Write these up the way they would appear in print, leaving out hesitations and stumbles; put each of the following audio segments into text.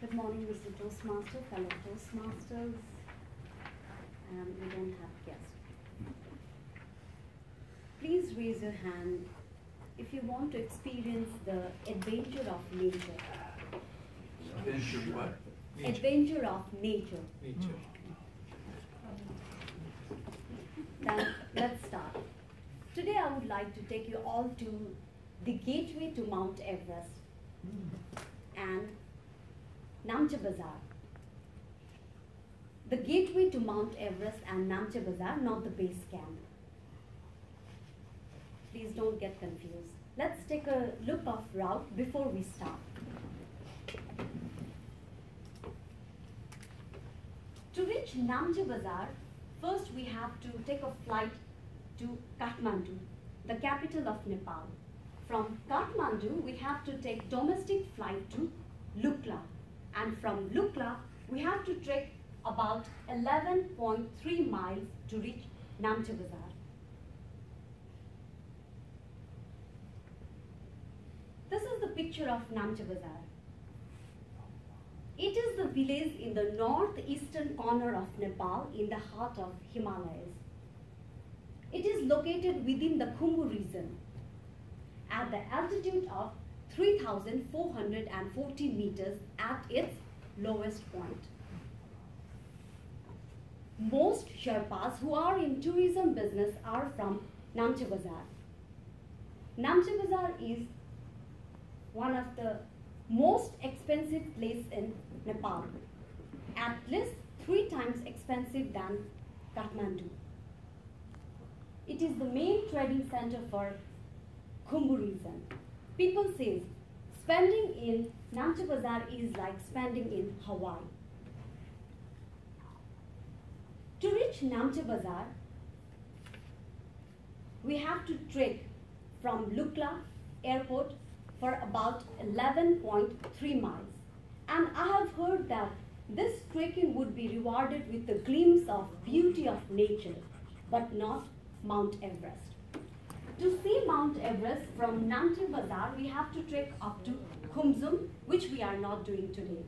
Good morning, Mr. Toastmaster, fellow Toastmasters, and we don't have guests. Please raise your hand if you want to experience the adventure of nature. Adventure what? Adventure of nature. Nature. Then let's start. Today I would like to take you all to the gateway to Mount Everest and Namche Bazaar. The gateway to Mount Everest and Namche Bazaar, not the base camp. Please don't get confused. Let's take a look of route before we start. To reach Namche Bazaar, first we have to take a flight to Kathmandu, the capital of Nepal. From Kathmandu, we have to take domestic flight to Lukla. And from Lukla, we have to trek about 11.3 miles to reach Namche Bazaar. This is the picture of Namche Bazaar. It is the village in the northeastern corner of Nepal in the heart of Himalayas. It is located within the Khumbu region at the altitude of 3,440 meters at its lowest point. Most Sherpas who are in tourism business are from Namche Bazaar. Namche Bazaar is one of the most expensive place in Nepal, at least 3 times expensive than Kathmandu. It is the main trading center for Khumbu region. People say spending in Namche Bazaar is like spending in Hawaii. To reach Namche Bazaar, we have to trek from Lukla airport for about 11.3 miles. And I have heard that this trekking would be rewarded with a glimpse of beauty of nature, but not Mount Everest. To see Mount Everest from Namche Bazaar, we have to trek up to Khumsum, which we are not doing today.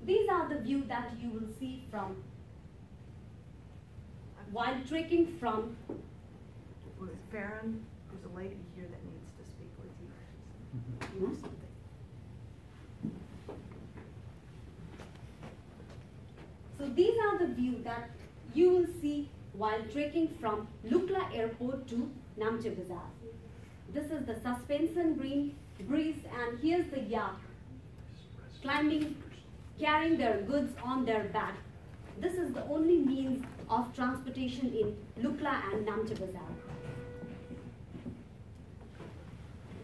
These are the view that you will see from while trekking from. Farron, there's a lady here that needs to speak with you. You know something. So these are the view that you will see while trekking from Lukla airport to Namche Bazaar. This is the suspension breeze, and here's the yacht climbing, carrying their goods on their back. This is the only means of transportation in Lukla and Namche Bazaar.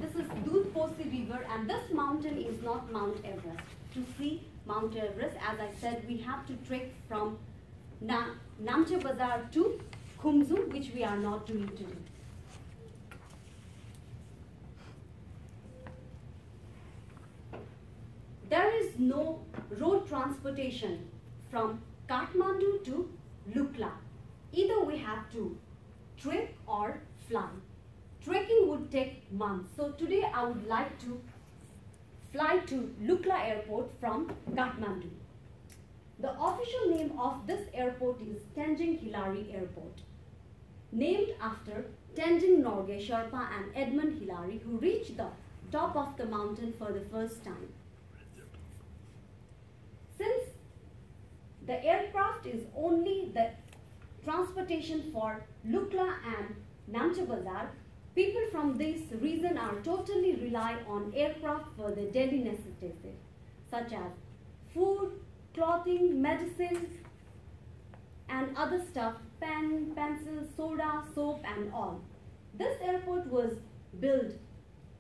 This is Dudh Posi River, and this mountain is not Mount Everest. To see Mount Everest, as I said, we have to trek from Namche Bazaar to Khumsum, which we are not doing today. There is no road transportation from Kathmandu to Lukla. Either we have to trek or fly. Trekking would take months. So today I would like to fly to Lukla airport from Kathmandu. The official name of this airport is Tenzing Hilari Airport, named after Tenzing Norgay Sherpa and Edmund Hillary, who reached the top of the mountain for the first time. Since the aircraft is only the transportation for Lukla and Namche Bazaar, people from this region are totally rely on aircraft for their daily necessities, such as food, clothing, medicines, and other stuff, pen, pencil, soda, soap, and all. This airport was built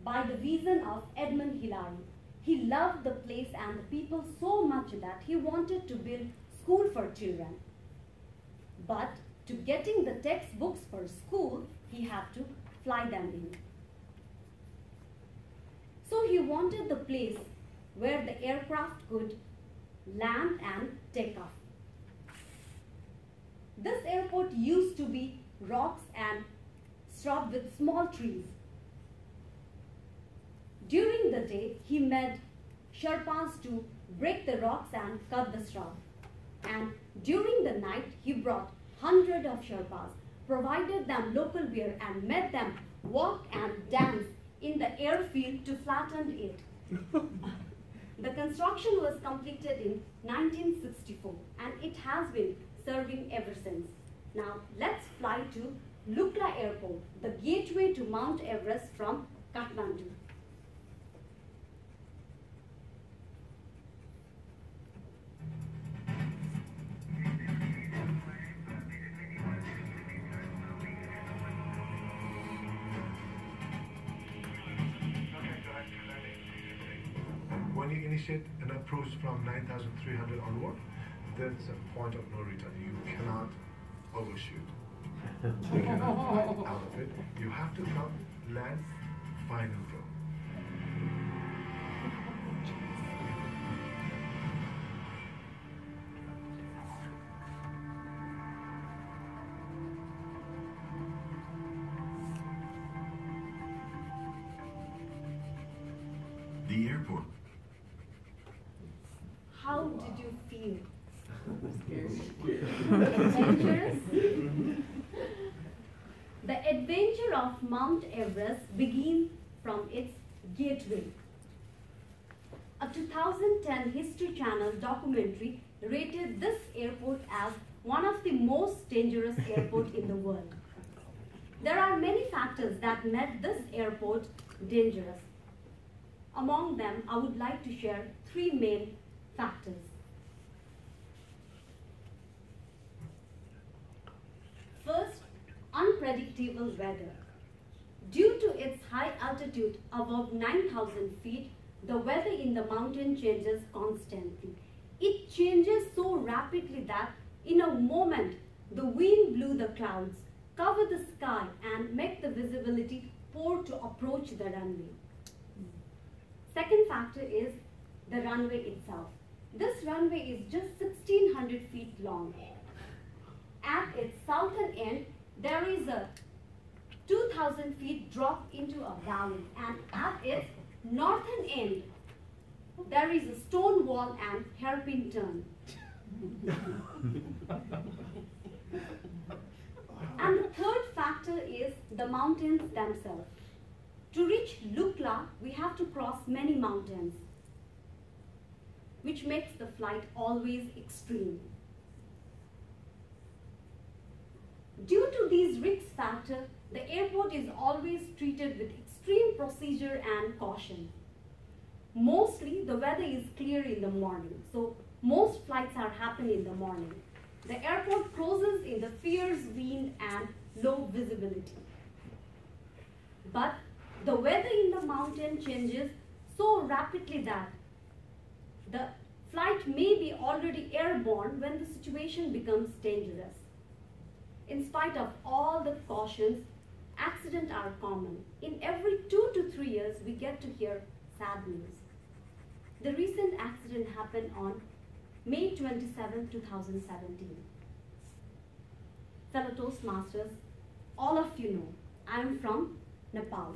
by the vision of Edmund Hillary. He loved the place and the people so much that he wanted to build school for children. But to getting the textbooks for school, he had to fly them in. So he wanted the place where the aircraft could land and take off. This airport used to be rocks and shrub with small trees. During the day, he made Sherpas to break the rocks and cut the straw. And during the night, he brought hundreds of Sherpas, provided them local beer, and made them walk and dance in the airfield to flatten it. The construction was completed in 1964, and it has been serving ever since. Now, let's fly to Lukla Airport, the gateway to Mount Everest from Kathmandu. When you initiate an approach from 9,300 onward, that's a point of no return. You cannot overshoot. You cannot fly out of it. You have to come land final go. The airport. How did you feel? Adventurous? The adventure of Mount Everest begins from its gateway. A 2010 History Channel documentary rated this airport as one of the most dangerous airports in the world. There are many factors that made this airport dangerous. Among them, I would like to share three main factors. First, unpredictable weather. Due to its high altitude above 9,000 feet, the weather in the mountain changes constantly. It changes so rapidly that in a moment, the wind blew the clouds, covered the sky, and made the visibility poor to approach the runway. Second factor is the runway itself. This runway is just 1,600 feet long. At its southern end, there is a 2,000 feet drop into a valley, and at its northern end, there is a stone wall and hairpin turn. And the third factor is the mountains themselves. To reach Lukla, we have to cross many mountains, which makes the flight always extreme. Due to these risk factors, the airport is always treated with extreme procedure and caution. Mostly, the weather is clear in the morning, so most flights are happening in the morning. The airport closes in the fierce wind and low visibility. But the weather in the mountain changes so rapidly that the flight may be already airborne when the situation becomes dangerous. In spite of all the cautions, accidents are common. In every 2 to 3 years, we get to hear sad news. The recent accident happened on May 27, 2017. Fellow Toastmasters, all of you know, I am from Nepal,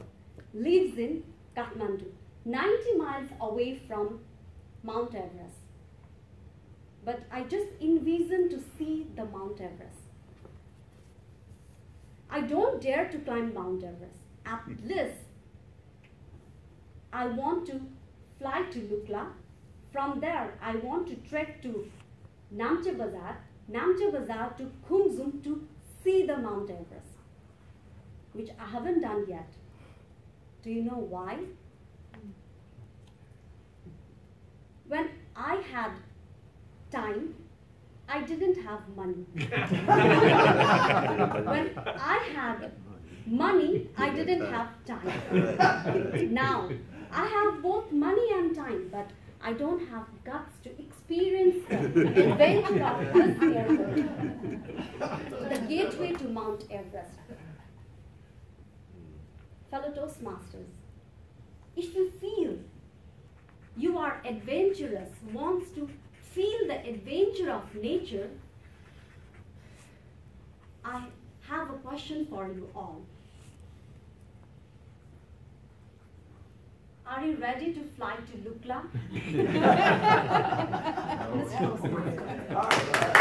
lives in Kathmandu, 90 miles away from Mount Everest. But I just envision to see the Mount Everest. I don't dare to climb Mount Everest. At least, I want to fly to Lukla. From there, I want to trek to Namche Bazar to Khumsum to see the Mount Everest, which I haven't done yet. Do you know why? When I had time, I didn't have money. When I had money, I didn't have time. Now, I have both money and time, but I don't have guts to experience the adventure of this airport, the gateway to Mount Everest. Fellow Toastmasters, if you feel you are adventurous, wants to feel the adventure of nature, I have a question for you all. Are you ready to fly to Lukla? Mr. Toastmaster.